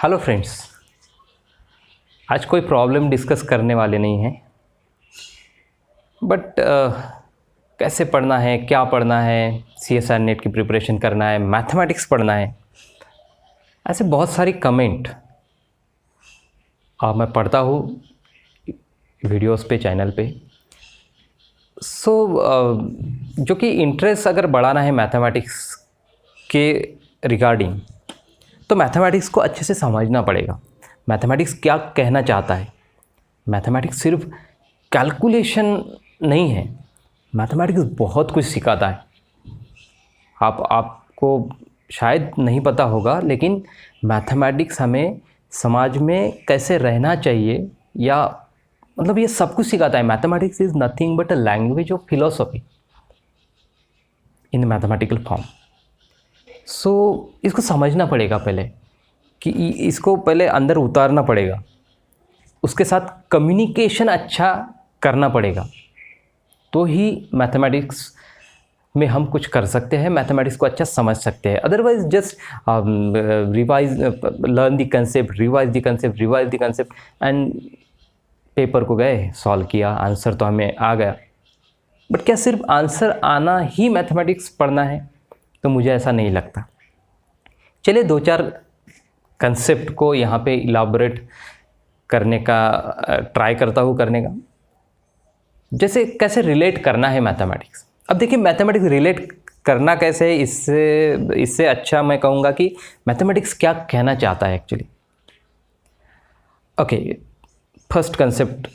Hello friends, आज कोई problem discuss करने वाले नहीं हैं बट कैसे पढ़ना है, क्या पढ़ना है, CSR नेट की प्रिपरेशन करना है, मैथमेटिक्स पढ़ना है, ऐसे बहुत सारी कमेंट मैं पढ़ता हूँ वीडियोस पे, चैनल पे। जो कि इंटरेस्ट अगर बढ़ाना है मैथमेटिक्स के रिगार्डिंग, तो मैथमेटिक्स को अच्छे से समझना पड़ेगा। मैथमेटिक्स क्या कहना चाहता है। मैथमेटिक्स सिर्फ कैलकुलेशन नहीं है, मैथमेटिक्स बहुत कुछ सिखाता है। आपको शायद नहीं पता होगा, लेकिन मैथमेटिक्स हमें समाज में कैसे रहना चाहिए, या मतलब ये सब कुछ सिखाता है। Mathematics is nothing but a language of philosophy in mathematical form. इसको समझना पड़ेगा पहले, कि इसको पहले अंदर उतारना पड़ेगा, उसके साथ कम्युनिकेशन अच्छा करना पड़ेगा, तो ही मैथमेटिक्स में हम कुछ कर सकते हैं, मैथमेटिक्स को अच्छा समझ सकते हैं। Otherwise just revise, learn the concept, revise the concept and paper को गए, सॉल्व किया, आंसर तो हमें आ गया। बट क्या सिर्फ आंसर आना ही मैथमेटिक्स पढ़ना है? तो मुझे ऐसा नहीं लगता। चलिए दो चार कंसेप्ट को यहाँ पे इलाबोरेट करने का ट्राई करता हूँ करने का। जैसे कैसे रिलेट करना है मैथमेटिक्स। अब देखिए, मैथमेटिक्स रिलेट करना कैसे है, इससे अच्छा मैं कहूँगा कि मैथमेटिक्स क्या कहना चाहता है एक्चुअली। ओके, फर्स्ट कंसेप्ट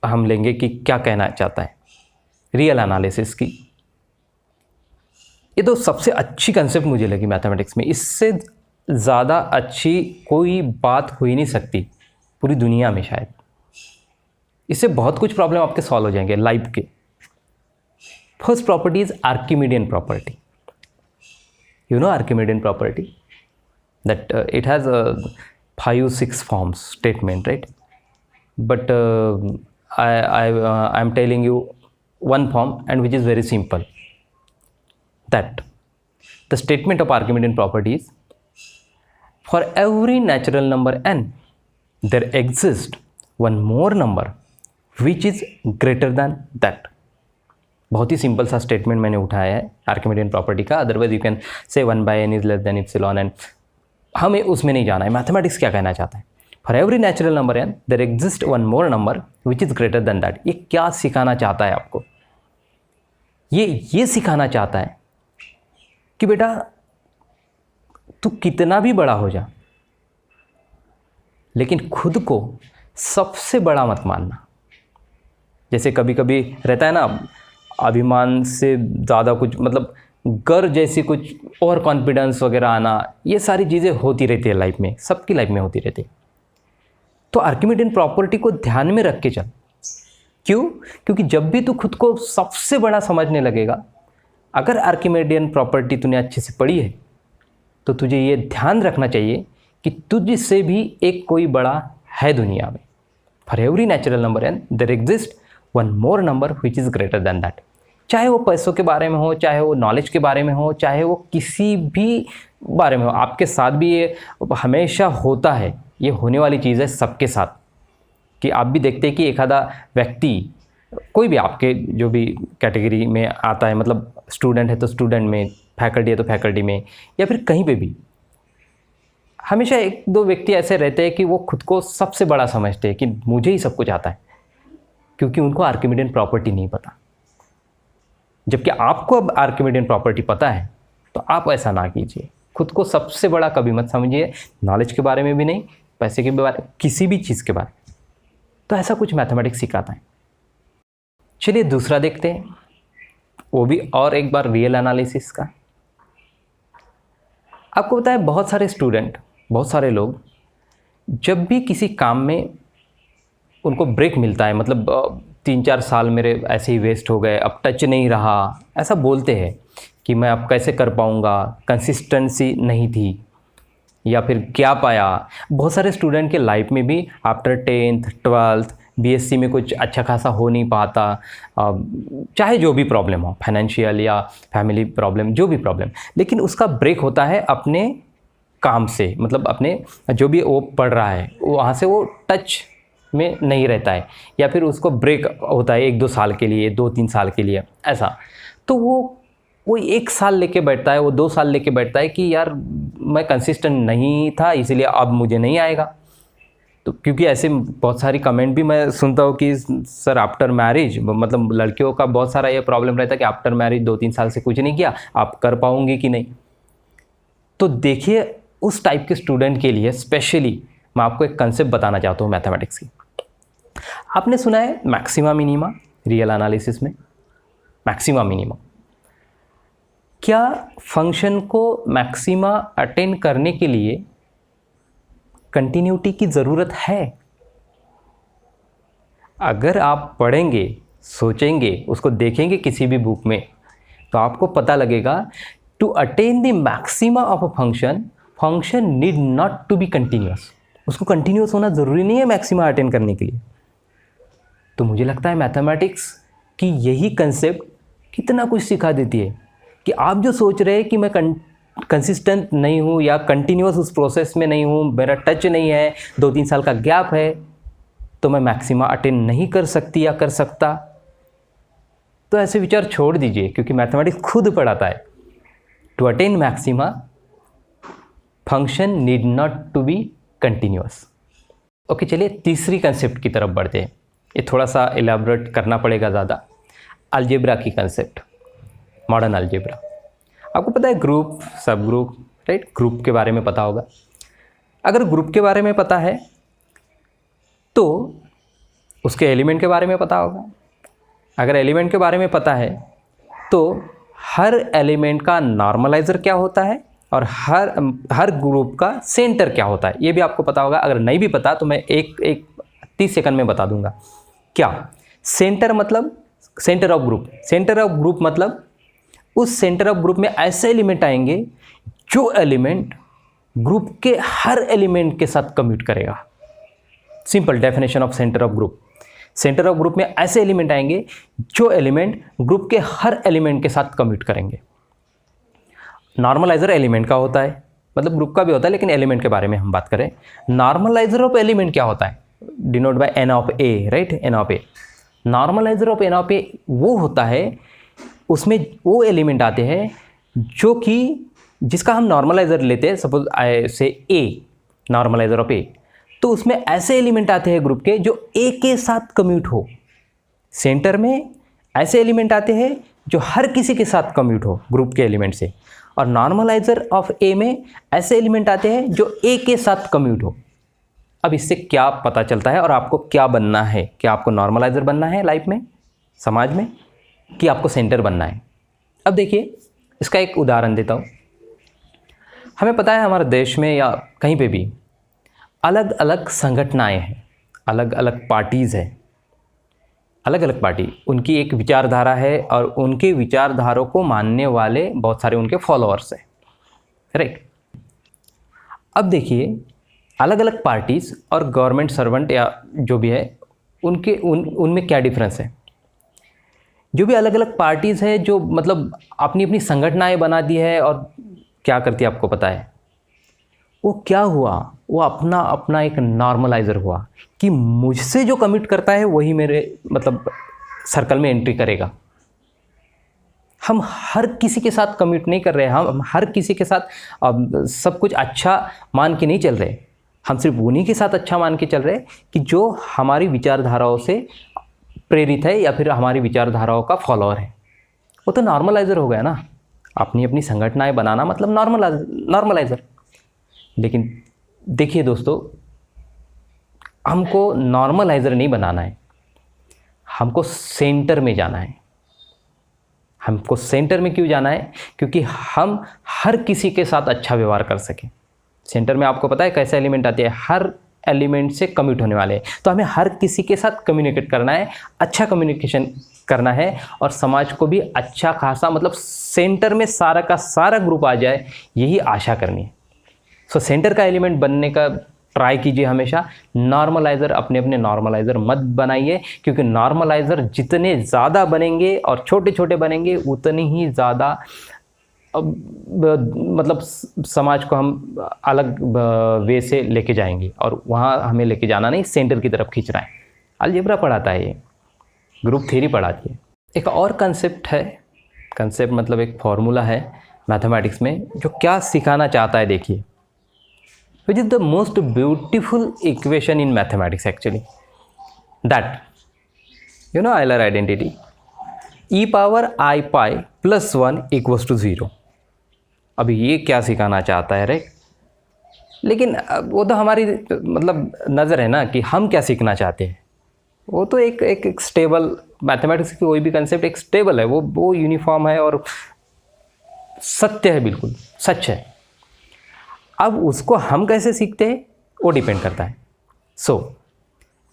हम लेंगे कि क्या कहना चाहता है, रियल एनालिसिस की। ये तो सबसे अच्छी कंसेप्ट मुझे लगी मैथमेटिक्स में। इससे ज़्यादा अच्छी कोई बात हो ही नहीं सकती पूरी दुनिया में शायद। इससे बहुत कुछ प्रॉब्लम आपके सॉल्व हो जाएंगे लाइफ के। First property is Archimedean property. You know Archimedean property, that it has 5-6 forms statement, right? But I am telling you one form, and which is very simple, that the statement of Archimedean property is, for every natural number n there exists one more number which is greater than that. बहुत ही simple सा statement मैंने उठाया है Archimedean property का। Otherwise you can say 1/n is less than epsilon, and हमें उसमें नहीं जाना है। मैथमेटिक्स क्या कहना चाहता है? For every natural number n there exist one more number which is greater than that. ये क्या सिखाना चाहता है आपको? ये सिखाना चाहता है कि बेटा तू कितना भी बड़ा हो जा, लेकिन खुद को सबसे बड़ा मत मानना। जैसे कभी कभी रहता है ना, अभिमान से ज़्यादा कुछ, मतलब गर्व जैसी कुछ, ओवर कॉन्फिडेंस वगैरह आना, ये सारी चीज़ें होती रहती है लाइफ में, सबकी लाइफ में होती रहती है। तो आर्किमिडियन प्रॉपर्टी को ध्यान में रख के चल। क्यों? क्योंकि जब भी तू खुद को सबसे बड़ा समझने लगेगा, अगर आर्किमिडियन प्रॉपर्टी तूने अच्छे से पढ़ी है, तो तुझे ये ध्यान रखना चाहिए कि तुझसे भी एक कोई बड़ा है दुनिया में। For every natural number n there exist one more number which is greater than that. चाहे वो पैसों के बारे में हो, चाहे वो नॉलेज के बारे में हो, चाहे वो किसी भी बारे में हो, आपके साथ भी ये हमेशा होता है। ये होने वाली चीज़ है सबके साथ, कि आप भी देखते हैं कि एक आधा व्यक्ति, कोई भी आपके जो भी कैटेगरी में आता है, मतलब स्टूडेंट है तो स्टूडेंट में, फैकल्टी है तो फैकल्टी में, या फिर कहीं पे भी, हमेशा एक दो व्यक्ति ऐसे रहते हैं कि वो खुद को सबसे बड़ा समझते हैं कि मुझे ही सब कुछ आता है, क्योंकि उनको आर्किमिडियन प्रॉपर्टी नहीं पता। जबकि आपको अब आर्किमिडियन प्रॉपर्टी पता है, तो आप ऐसा ना कीजिए। खुद को सबसे बड़ा कभी मत समझिए, नॉलेज के बारे में भी नहीं, पैसे के बारे, किसी भी चीज़ के बारे में। तो ऐसा कुछ मैथमेटिक्स सिखाता है। चलिए दूसरा देखते हैं, वो भी और एक बार रियल एनालिसिस का। आपको पता है, बहुत सारे स्टूडेंट, बहुत सारे लोग, जब भी किसी काम में उनको ब्रेक मिलता है, मतलब 3-4 साल मेरे ऐसे ही वेस्ट हो गए, अब टच नहीं रहा, ऐसा बोलते हैं कि मैं अब कैसे कर पाऊँगा, कंसिस्टेंसी नहीं थी, या फिर क्या पाया। बहुत सारे स्टूडेंट के लाइफ में भी आफ्टर 10th 12th BSc में कुछ अच्छा खासा हो नहीं पाता, चाहे जो भी प्रॉब्लम हो, फाइनेंशियल या फैमिली प्रॉब्लम, जो भी प्रॉब्लम, लेकिन उसका ब्रेक होता है अपने काम से, मतलब अपने जो भी वो पढ़ रहा है वहाँ से वो टच में नहीं रहता है, या फिर उसको ब्रेक होता है 1-2 साल के लिए, 2-3 साल के लिए ऐसा। तो वो 1 साल लेके बैठता है, वो 2 साल लेके बैठता है कि यार मैं कंसिस्टेंट नहीं था इसीलिए अब मुझे नहीं आएगा। तो क्योंकि ऐसे बहुत सारी कमेंट भी मैं सुनता हूँ कि सर आफ्टर मैरिज, मतलब लड़कियों का बहुत सारा ये प्रॉब्लम रहता है कि आफ्टर मैरिज 2-3 साल से कुछ नहीं किया, आप कर पाओगे कि नहीं। तो देखिए उस टाइप के स्टूडेंट के लिए स्पेशली मैं आपको एक कंसेप्ट बताना चाहता हूँ मैथमेटिक्स की। आपने सुना है मैक्सिमा मिनिमा रियल एनालिसिस में, मैक्सिमा मिनिमा। क्या फंक्शन को मैक्सिमा अटेंड करने के लिए कंटिन्यूटी की ज़रूरत है? अगर आप पढ़ेंगे, सोचेंगे, उसको देखेंगे किसी भी बुक में, तो आपको पता लगेगा to attain the maxima of a function, function need not to be continuous. उसको कंटिन्यूअस होना ज़रूरी नहीं है मैक्सिमा अटेन करने के लिए। तो मुझे लगता है मैथमेटिक्स की यही कंसेप्ट कितना कुछ सिखा देती है कि आप जो सोच रहे हैं कि मैं कंसिस्टेंट नहीं हूँ या कंटिन्यूअस उस प्रोसेस में नहीं हूँ, मेरा टच नहीं है, 2-3 साल का गैप है, तो मैं मैक्सिमा अटेन नहीं कर सकती या कर सकता। तो ऐसे विचार छोड़ दीजिए, क्योंकि मैथमेटिक्स खुद पढ़ाता है to attain maxima function need not to be continuous. Okay, चलिए तीसरी कंसेप्ट की तरफ बढ़ते हैं। ये थोड़ा सा एलैबोरेट करना पड़ेगा ज़्यादा। अलजेब्रा की कंसेप्ट, मॉडर्न अलजेब्रा। आपको पता है ग्रुप, सब ग्रुप, राइट? ग्रुप के बारे में पता होगा। अगर ग्रुप के बारे में पता है तो उसके एलिमेंट के बारे में पता होगा। अगर एलिमेंट के बारे में पता है तो हर एलिमेंट का नॉर्मलाइज़र क्या होता है और हर ग्रुप का सेंटर क्या होता है, ये भी आपको पता होगा। अगर नहीं भी पता तो मैं एक 30 सेकंड में बता दूंगा। क्या सेंटर मतलब? Centre of group. Centre of group मतलब उस सेंटर ऑफ ग्रुप में ऐसे एलिमेंट आएंगे जो एलिमेंट ग्रुप के हर एलिमेंट के साथ कम्यूट करेगा। Simple definition of centre of group. Centre of group में ऐसे एलिमेंट आएंगे जो एलिमेंट ग्रुप के हर एलिमेंट के साथ कम्यूट करेंगे। नॉर्मलाइजर एलिमेंट का होता है, मतलब ग्रुप का भी होता है, लेकिन एलिमेंट के बारे में हम बात करें। नॉर्मलाइजर ऑफ एलिमेंट क्या होता है? Denote by N of A, right? N of A. Normalizer of N of A वो होता है, उसमें वो एलिमेंट आते हैं जो कि जिसका हम नॉर्मलाइजर लेते हैं, सपोज आई से ए, नॉर्मलाइजर ऑफ ए, तो उसमें ऐसे एलिमेंट आते हैं ग्रुप के जो ए के साथ कम्यूट हो। सेंटर में ऐसे एलिमेंट आते हैं जो हर किसी के साथ कम्यूट हो ग्रुप के एलिमेंट से, और नॉर्मलाइजर ऑफ ए में ऐसे एलिमेंट आते हैं जो ए के साथ कम्यूट हो। अब इससे क्या पता चलता है और आपको क्या बनना है? क्या आपको नॉर्मलाइजर बनना है लाइफ में, समाज में, कि आपको सेंटर बनना है? अब देखिए इसका एक उदाहरण देता हूँ। हमें पता है हमारे देश में या कहीं पे भी अलग अलग संगठनाएं हैं, अलग अलग पार्टीज़ हैं। अलग अलग पार्टी, उनकी एक विचारधारा है और उनके विचारधारों को मानने वाले बहुत सारे उनके फॉलोअर्स हैं, राइट? अब देखिए अलग अलग पार्टीज़ और गवर्नमेंट सर्वेंट या जो भी है उनके उनमें क्या डिफरेंस है? जो भी अलग अलग पार्टीज़ है जो मतलब अपनी अपनी संगठनाएं बना दी है, और क्या करती है आपको पता है? वो क्या हुआ, वो अपना अपना एक नॉर्मलाइजर हुआ कि मुझसे जो कमिट करता है वही मेरे मतलब सर्कल में एंट्री करेगा। हम हर किसी के साथ कमिट नहीं कर रहे हैं, हम हर किसी के साथ सब कुछ अच्छा मान के नहीं चल रहे। हम सिर्फ उन्हीं के साथ अच्छा मान के चल रहे कि जो हमारी विचारधाराओं से प्रेरित है या फिर हमारी विचारधाराओं का फॉलोअर है। वो तो नॉर्मलाइजर हो गया ना। अपनी अपनी संगठनाएं बनाना मतलब नॉर्मलाइजर। लेकिन देखिए दोस्तों, हमको नॉर्मलाइजर नहीं बनाना है, हमको सेंटर में जाना है। हमको सेंटर में क्यों जाना है? क्योंकि हम हर किसी के साथ अच्छा व्यवहार कर सकें। सेंटर में आपको पता है कैसे एलिमेंट आते हैं? हर एलिमेंट से कम्यूट होने वाले हैं। तो हमें हर किसी के साथ कम्युनिकेट करना है, अच्छा कम्युनिकेशन करना है, और समाज को भी अच्छा खासा मतलब सेंटर में सारा का सारा ग्रुप आ जाए, यही आशा करनी है। सो सेंटर का एलिमेंट बनने का ट्राई कीजिए हमेशा। नॉर्मलाइज़र अपने अपने नॉर्मलाइज़र मत बनाइए, क्योंकि नॉर्मलाइज़र जितने ज़्यादा बनेंगे और छोटे छोटे बनेंगे उतनी ही ज़्यादा मतलब समाज को हम अलग वे से लेके जाएंगे और वहाँ हमें लेके जाना नहीं, सेंटर की तरफ खींचना है। अलजेब्रा पढ़ाता है, ये ग्रुप थ्योरी पढ़ाती है। एक और कंसेप्ट है, कंसेप्ट मतलब एक फॉर्मूला है मैथमेटिक्स में जो क्या सिखाना चाहता है, देखिए। Which is the most beautiful equation in mathematics actually, that you know Euler identity, e power i pi plus 1 equals to 0। अभी ये क्या सिखाना चाहता है, राइट? लेकिन वो तो हमारी मतलब नज़र है ना कि हम क्या सीखना चाहते हैं। वो तो एक स्टेबल, मैथमेटिक्स की कोई भी कंसेप्ट एक स्टेबल है, वो यूनिफॉर्म है और सत्य है, बिल्कुल सच है। अब उसको हम कैसे सीखते हैं वो डिपेंड करता है। So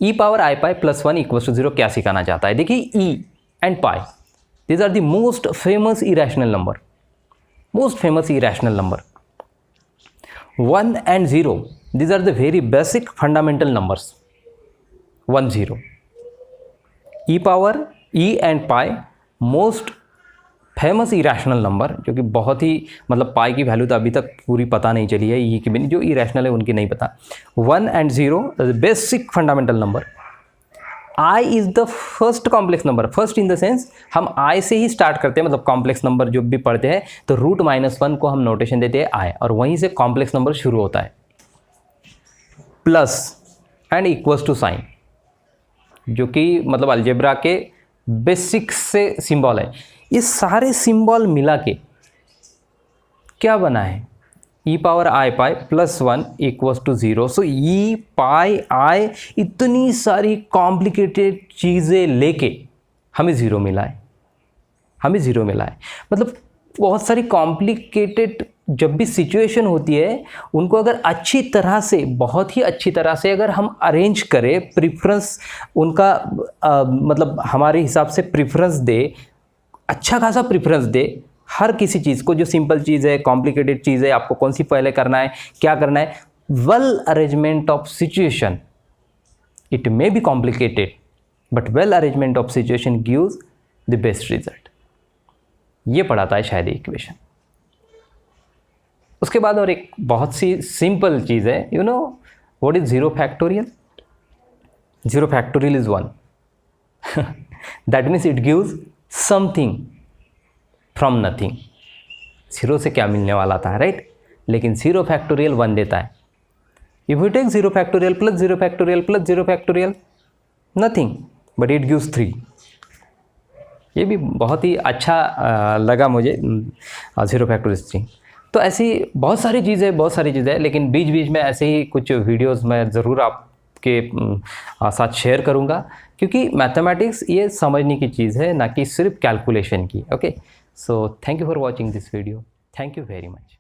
e power i pi plus 1 equals to 0 क्या सिखाना चाहता है? देखिए, e and pi, these are the most famous irrational number, most famous irrational number. 1 and 0, these are the very basic fundamental numbers. 1 0, e power e and pi most famous irrational number, जो कि बहुत ही मतलब पाई की value तो अभी तक पूरी पता नहीं चली है, ई की भी नहीं, जो इरेशनल है उनकी नहीं पता। 1 and 0 basic fundamental number. i is the first complex number, first in the sense हम i से ही स्टार्ट करते हैं, मतलब कॉम्प्लेक्स नंबर जो भी पढ़ते हैं तो √-1 को हम नोटेशन देते हैं i, और वहीं से कॉम्प्लेक्स नंबर शुरू होता है। Plus and equals to sign, जो कि मतलब अलजेब्रा के बेसिक से सिंबल है। ये सारे सिंबल मिला के क्या बना है? e power i pi plus 1 equals to 0। So e pi i इतनी सारी कॉम्प्लिकेटेड चीज़ें लेके हमें ज़ीरो मिला है, हमें ज़ीरो मिला है। मतलब बहुत सारी कॉम्प्लिकेटेड जब भी सिचुएशन होती है, उनको अगर अच्छी तरह से, बहुत ही अच्छी तरह से अगर हम अरेंज करें, प्रिफरेंस उनका मतलब हमारे हिसाब से प्रिफरेंस दे, अच्छा खासा प्रिफरेंस दे हर किसी चीज़ को। जो सिंपल चीज़ है, कॉम्प्लिकेटेड चीज़ है, आपको कौन सी पहले करना है, क्या करना है, well arrangement of situation, it may be complicated but well arrangement of situation gives the best result. ये पढ़ाता है शायद इक्वेशन। उसके बाद और एक बहुत सी सिंपल चीज़ है, you know what is 0 factorial? 0 factorial is 1 that means it gives something from nothing. 0 से क्या मिलने वाला था, राइट? लेकिन 0 फैक्टोरियल 1 देता है। If you take 0 factorial plus 0 factorial plus 0 factorial, nothing but it gives 3। ये भी बहुत ही अच्छा लगा मुझे, 0 फैक्टोरियल 3। तो ऐसी बहुत सारी चीज़ें, लेकिन बीच बीच में ऐसे ही कुछ वीडियोस मैं ज़रूर आपके साथ शेयर करूँगा, क्योंकि मैथमेटिक्स ये समझने की चीज़ है, ना कि सिर्फ कैलकुलेशन की। Okay, so thank you for watching this video, thank you very much.